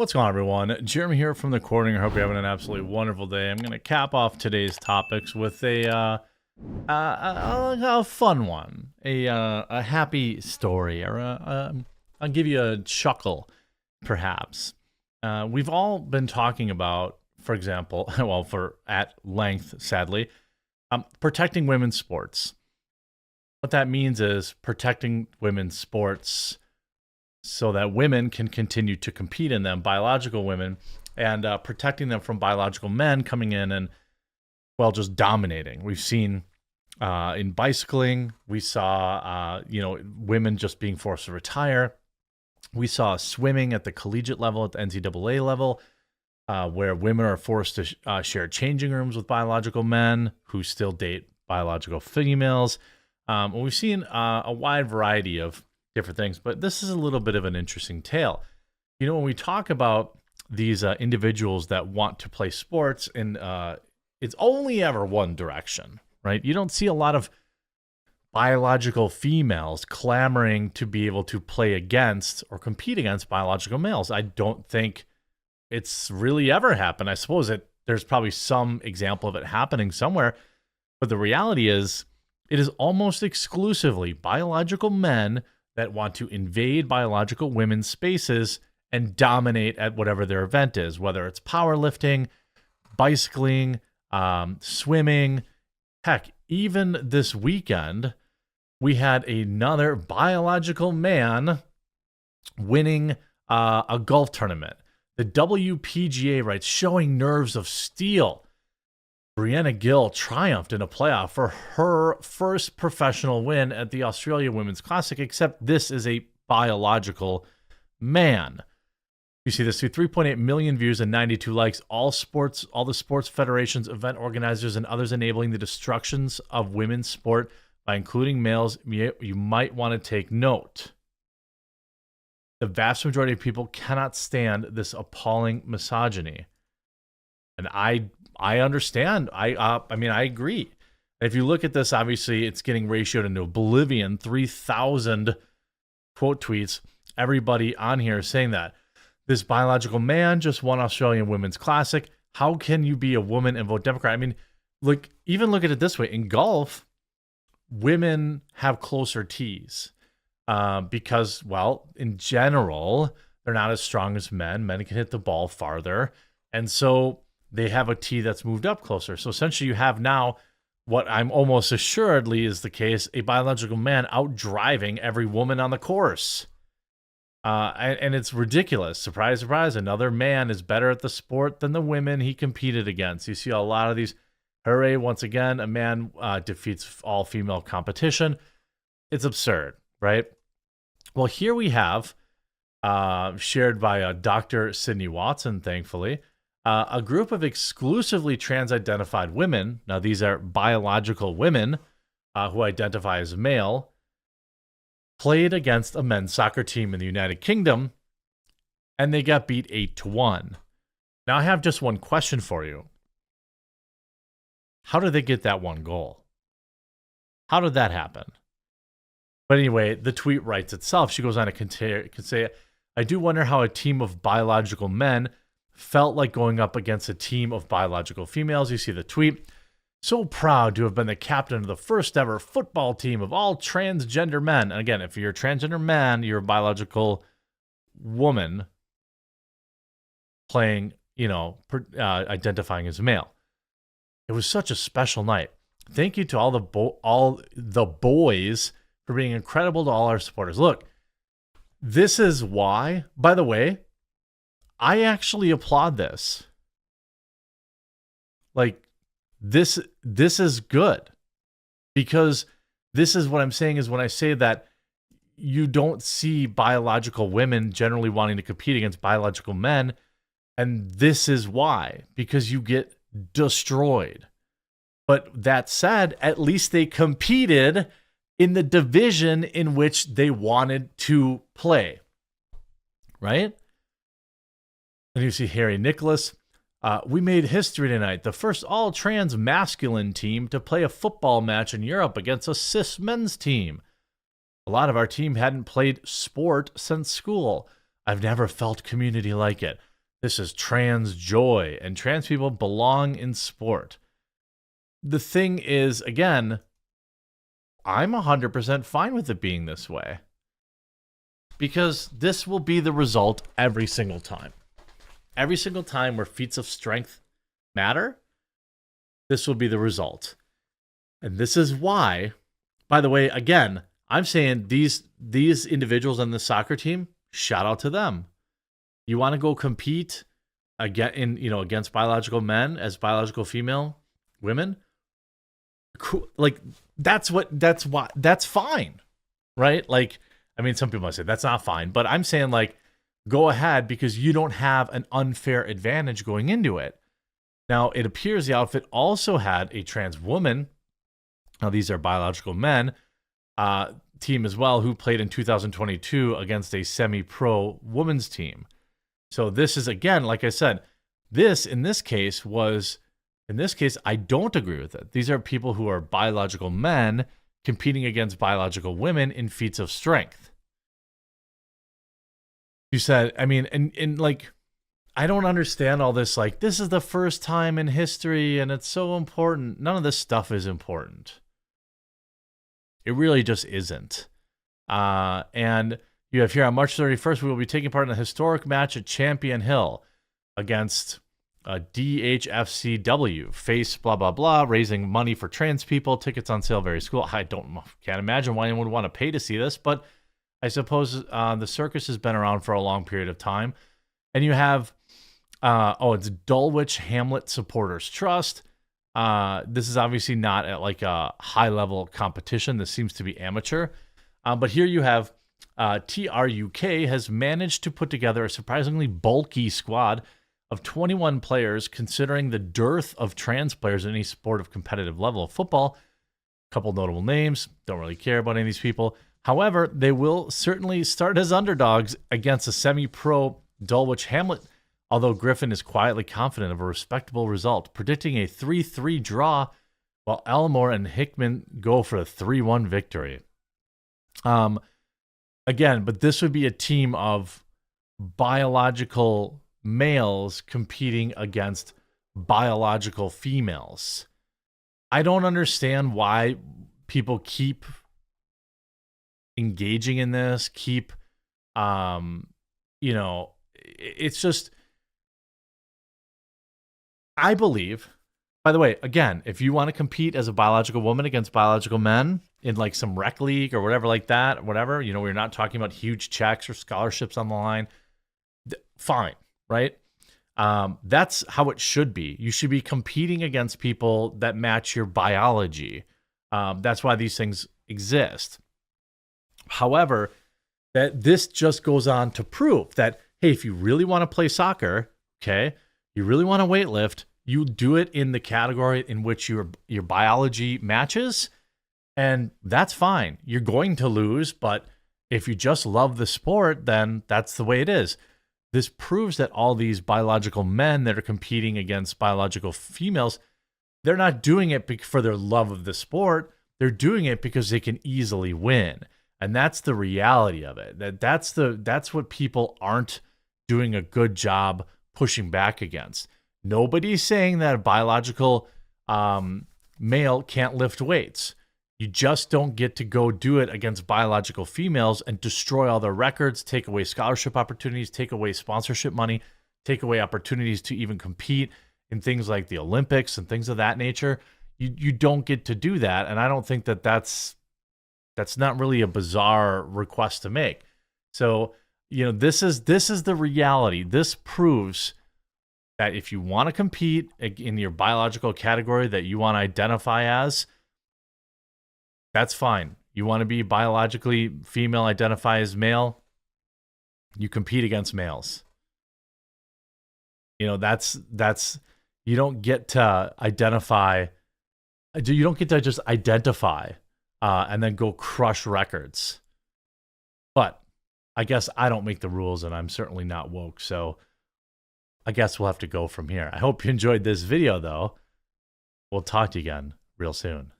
What's going on, everyone? Jeremy here from the Corner. I hope you're having an absolutely wonderful day. I'm going to cap off today's topics with a fun one, a happy story, or I'll give you a chuckle, perhaps. We've all been talking about, for example, well, at length, sadly, protecting women's sports. What that means is protecting women's sports so that women can continue to compete in them, biological women, and protecting them from biological men coming in and, well, just dominating. We've seen in bicycling, we saw, women just being forced to retire. We saw swimming at the collegiate level, at the NCAA level, where women are forced to share changing rooms with biological men who still date biological females. We've seen a wide variety of different things, but this is a little bit of an interesting tale. You know, when we talk about these individuals that want to play sports, and it's only ever one direction, right? You don't see a lot of biological females clamoring to be able to play against or compete against biological males. I don't think it's really ever happened. I suppose there's probably some example of it happening somewhere, but the reality is it is almost exclusively biological men that want to invade biological women's spaces and dominate at whatever their event is, whether it's powerlifting, bicycling, swimming. Heck, even this weekend, we had another biological man winning a golf tournament. The WPGA writes, showing nerves of steel. Brianna Gill triumphed in a playoff for her first professional win at the Australia Women's Classic, except this is a biological man. You see this through 3.8 million views and 92 likes. All the sports federations, event organizers, and others enabling the destructions of women's sport by including males. You might want to take note. The vast majority of people cannot stand this appalling misogyny. And I understand. I mean, I agree. If you look at this, obviously, it's getting ratioed into oblivion. 3,000 quote tweets. Everybody on here is saying that. This biological man just won Australian Women's Classic. How can you be a woman and vote Democrat? I mean, even look at it this way. In golf, women have closer tees because, well, in general, they're not as strong as men. Men can hit the ball farther. And so they have a tee that's moved up closer. So essentially you have now what I'm almost assuredly is the case, a biological man out driving every woman on the course. And it's ridiculous. Surprise, surprise. Another man is better at the sport than the women he competed against. You see a lot of these. Hooray, once again, a man defeats all female competition. It's absurd, right? Well, here we have, shared by Dr. Sydney Watson, thankfully, a group of exclusively trans-identified women. Now, these are biological women who identify as male, played against a men's soccer team in the United Kingdom, and they got beat 8-1. Now, I have just one question for you. How did they get that one goal? How did that happen? But anyway, the tweet writes itself. She goes on to say, I do wonder how a team of biological men felt like going up against a team of biological females. You see the tweet. So proud to have been the captain of the first ever football team of all transgender men. And again, if you're a transgender man, you're a biological woman playing, identifying as male. It was such a special night. Thank you to all the boys for being incredible to all our supporters. Look, this is why, by the way, I actually applaud this. Like, this is good, because this is what I'm saying is when I say that you don't see biological women generally wanting to compete against biological men, and this is why, because you get destroyed. But that said, at least they competed in the division in which they wanted to play, right? And you see Harry Nicholas. We made history tonight. The first all-trans masculine team to play a football match in Europe against a cis men's team. A lot of our team hadn't played sport since school. I've never felt community like it. This is trans joy, and trans people belong in sport. The thing is, again, I'm 100% fine with it being this way. Because this will be the result every single time. Every single time where feats of strength matter, this will be the result. And this is why, by the way, again, I'm saying these individuals on the soccer team, shout out to them. You want to go compete against biological men as biological female women? Cool. Like that's fine, right? Like, I mean, some people might say that's not fine, but I'm saying like, go ahead because you don't have an unfair advantage going into it. Now, it appears the outfit also had a trans woman. Now, these are biological men team as well, who played in 2022 against a semi-pro women's team. So this is, again, like I said, in this case, I don't agree with it. These are people who are biological men competing against biological women in feats of strength. You said, I mean, and like, I don't understand all this. Like, this is the first time in history and it's so important. None of this stuff is important. It really just isn't. And you have here on March 31st, we will be taking part in a historic match at Champion Hill against DHFCW, face blah, blah, blah, raising money for trans people, tickets on sale, very cool. Can't imagine why anyone would want to pay to see this, but I suppose the circus has been around for a long period of time. And you have, it's Dulwich Hamlet Supporters Trust. This is obviously not at like a high-level competition. This seems to be amateur. But here you have TRUK has managed to put together a surprisingly bulky squad of 21 players, considering the dearth of trans players in any sport of competitive level of football. A couple notable names. Don't really care about any of these people. However, they will certainly start as underdogs against a semi-pro Dulwich Hamlet, although Griffin is quietly confident of a respectable result, predicting a 3-3 draw, while Elmore and Hickman go for a 3-1 victory. Again, but this would be a team of biological males competing against biological females. I don't understand why people keep engaging in this, it's just, I believe, by the way, again, if you want to compete as a biological woman against biological men in like some rec league or whatever like that, whatever, we're not talking about huge checks or scholarships on the line, fine, right? That's how it should be. You should be competing against people that match your biology. That's why these things exist. However, that this just goes on to prove that, hey, if you really want to play soccer, okay, you really want to weightlift, you do it in the category in which your biology matches, and that's fine. You're going to lose, but if you just love the sport, then that's the way it is. This proves that all these biological men that are competing against biological females, they're not doing it for their love of the sport. They're doing it because they can easily win. And that's the reality of it. That's what people aren't doing a good job pushing back against. Nobody's saying that a biological male can't lift weights. You just don't get to go do it against biological females and destroy all their records, take away scholarship opportunities, take away sponsorship money, take away opportunities to even compete in things like the Olympics and things of that nature. You don't get to do that, and I don't think that's not really a bizarre request to make. So, this is the reality. This proves that if you want to compete in your biological category that you want to identify as, that's fine. You want to be biologically female, identify as male, you compete against males. That's you don't get to identify. You don't get to just identify and then go crush records. But I guess I don't make the rules, and I'm certainly not woke, so I guess we'll have to go from here. I hope you enjoyed this video, though. We'll talk to you again real soon.